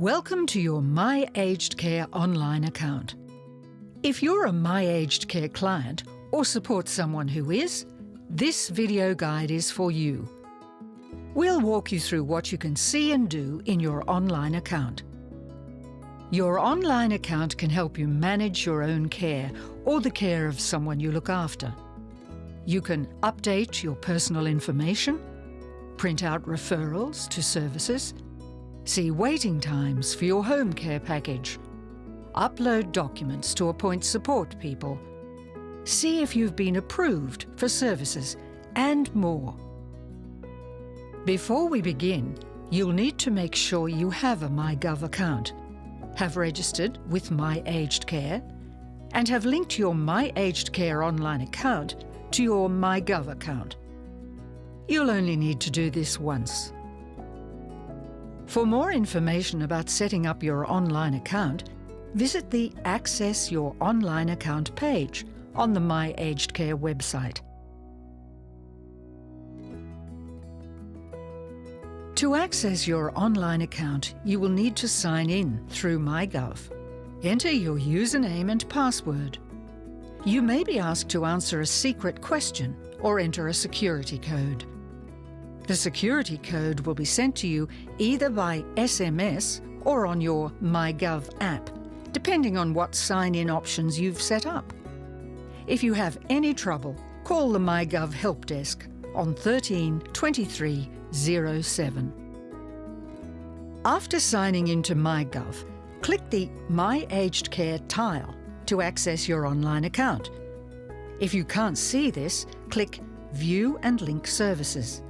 Welcome to your My Aged Care online account. If you're a My Aged Care client or support someone who is, this video guide is for you. We'll walk you through what you can see and do in your online account. Your online account can help you manage your own care or the care of someone you look after. You can update your personal information, print out referrals to services, see waiting times for your home care package, upload documents to appoint support people, see if you've been approved for services, and more. Before we begin, you'll need to make sure you have a myGov account, have registered with My Aged Care, and have linked your My Aged Care online account to your myGov account. You'll only need to do this once. For more information about setting up your online account, visit the Access Your Online Account page on the My Aged Care website. To access your online account, you will need to sign in through myGov. Enter your username and password. You may be asked to answer a secret question or enter a security code. The security code will be sent to you either by SMS or on your myGov app, depending on what sign-in options you've set up. If you have any trouble, call the myGov help desk on 13 23 07. After signing into myGov, click the My Aged Care tile to access your online account. If you can't see this, click View and Link Services.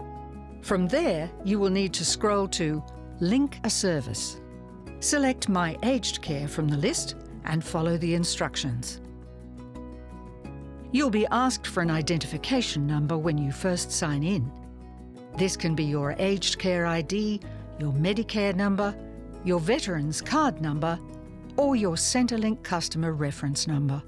From there, you will need to scroll to Link a Service. Select My Aged Care from the list and follow the instructions. You'll be asked for an identification number when you first sign in. This can be your Aged Care ID, your Medicare number, your Veterans Card number, or your Centrelink Customer Reference number.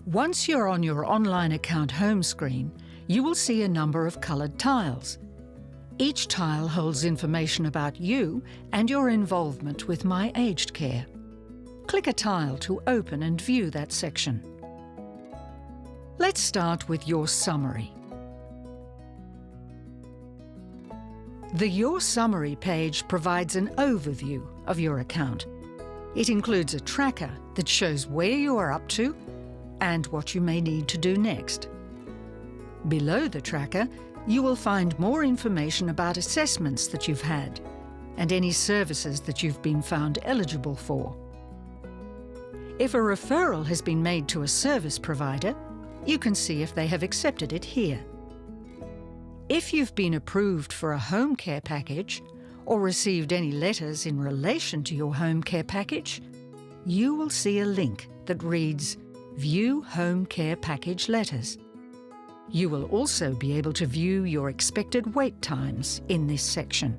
Once you're on your online account home screen, you will see a number of coloured tiles. Each tile holds information about you and your involvement with My Aged Care. Click a tile to open and view that section. Let's start with your summary. The Your Summary page provides an overview of your account. It includes a tracker that shows where you are up to and what you may need to do next. Below the tracker, you will find more information about assessments that you've had and any services that you've been found eligible for. If a referral has been made to a service provider, you can see if they have accepted it here. If you've been approved for a home care package or received any letters in relation to your home care package, you will see a link that reads View Home Care Package Letters. You will also be able to view your expected wait times in this section.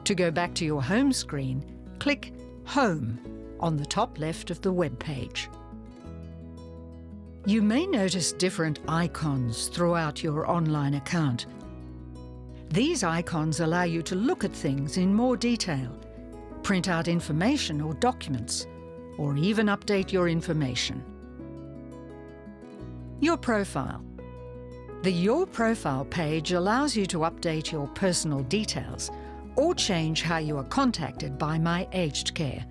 To go back to your home screen, click Home on the top left of the web page. You may notice different icons throughout your online account. These icons allow you to look at things in more detail, print out information or documents, or even update your information. Your profile. The Your Profile page allows you to update your personal details or change how you are contacted by My Aged Care.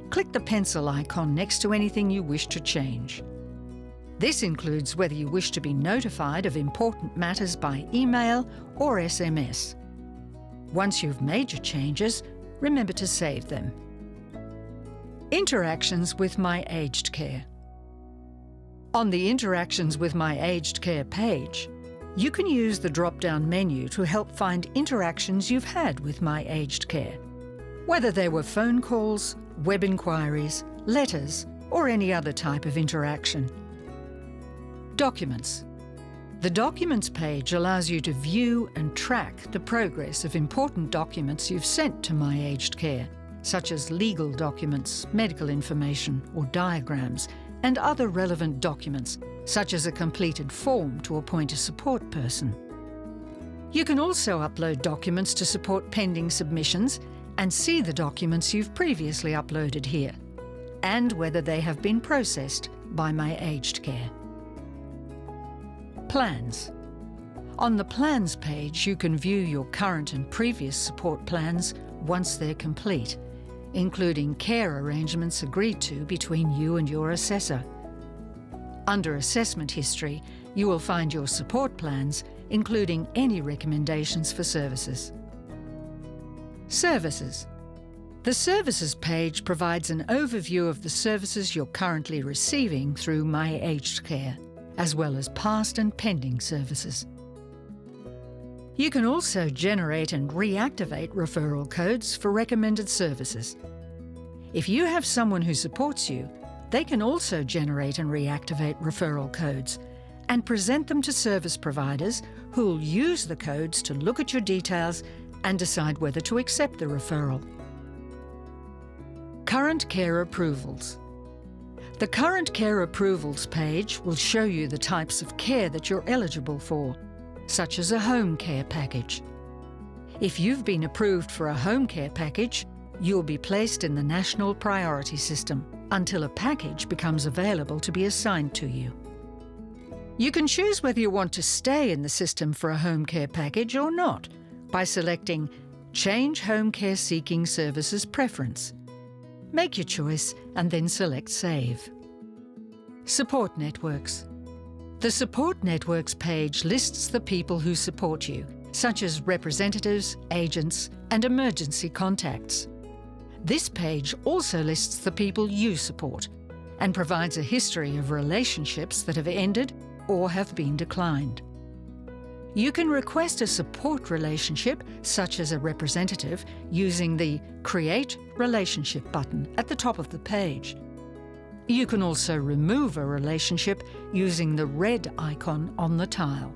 Click the pencil icon next to anything you wish to change. This includes whether you wish to be notified of important matters by email or SMS. Once you've made your changes, remember to save them. Interactions with My Aged Care. On the Interactions with My Aged Care page, you can use the drop-down menu to help find interactions you've had with My Aged Care, whether they were phone calls, web inquiries, letters, or any other type of interaction. Documents. The Documents page allows you to view and track the progress of important documents you've sent to My Aged Care, such as legal documents, medical information, or diagrams, and other relevant documents, such as a completed form to appoint a support person. You can also upload documents to support pending submissions and see the documents you've previously uploaded here, and whether they have been processed by My Aged Care. Plans. On the Plans page, you can view your current and previous support plans once they're complete, including care arrangements agreed to between you and your assessor. Under Assessment History, you will find your support plans, including any recommendations for services. Services. The Services page provides an overview of the services you're currently receiving through My Aged Care, as well as past and pending services. You can also generate and reactivate referral codes for recommended services. If you have someone who supports you, they can also generate and reactivate referral codes and present them to service providers who'll use the codes to look at your details and decide whether to accept the referral. Current Care Approvals. The Current Care Approvals page will show you the types of care that you're eligible for, such as a home care package. If you've been approved for a home care package, you'll be placed in the National Priority System until a package becomes available to be assigned to you. You can choose whether you want to stay in the system for a home care package or not by selecting Change Home Care Seeking Services Preference. Make your choice and then select Save. Support Networks. The Support Networks page lists the people who support you, such as representatives, agents, and emergency contacts. This page also lists the people you support and provides a history of relationships that have ended or have been declined. You can request a support relationship, such as a representative, using the Create Relationship button at the top of the page. You can also remove a relationship using the red icon on the tile.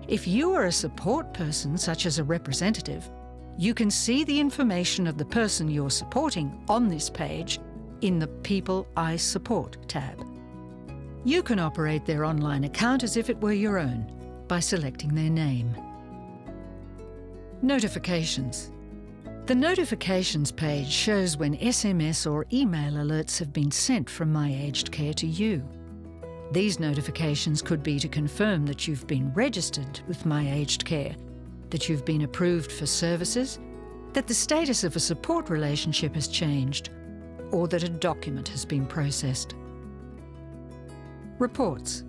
If you are a support person, such as a representative, you can see the information of the person you're supporting on this page in the People I Support tab. You can operate their online account as if it were your own by selecting their name. Notifications. The Notifications page shows when SMS or email alerts have been sent from My Aged Care to you. These notifications could be to confirm that you've been registered with My Aged Care, that you've been approved for services, that the status of a support relationship has changed, or that a document has been processed. Reports.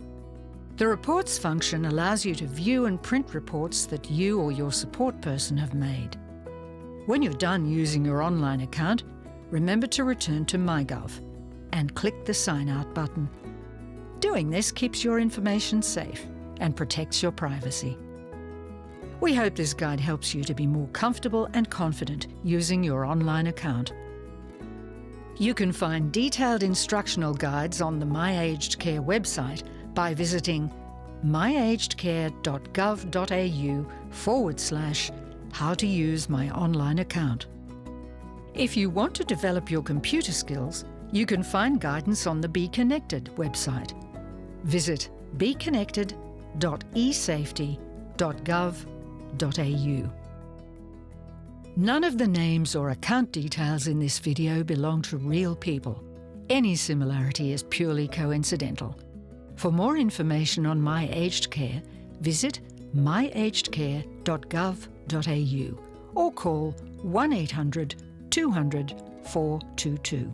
The Reports function allows you to view and print reports that you or your support person have made. When you're done using your online account, remember to return to myGov and click the Sign Out button. Doing this keeps your information safe and protects your privacy. We hope this guide helps you to be more comfortable and confident using your online account. You can find detailed instructional guides on the My Aged Care website by visiting myagedcare.gov.au/how to use my online account. If you want to develop your computer skills, you can find guidance on the Be Connected website. Visit beconnected.esafety.gov.au. None of the names or account details in this video belong to real people. Any similarity is purely coincidental. For more information on My Aged Care, visit myagedcare.gov.au or call 1-800 200 422.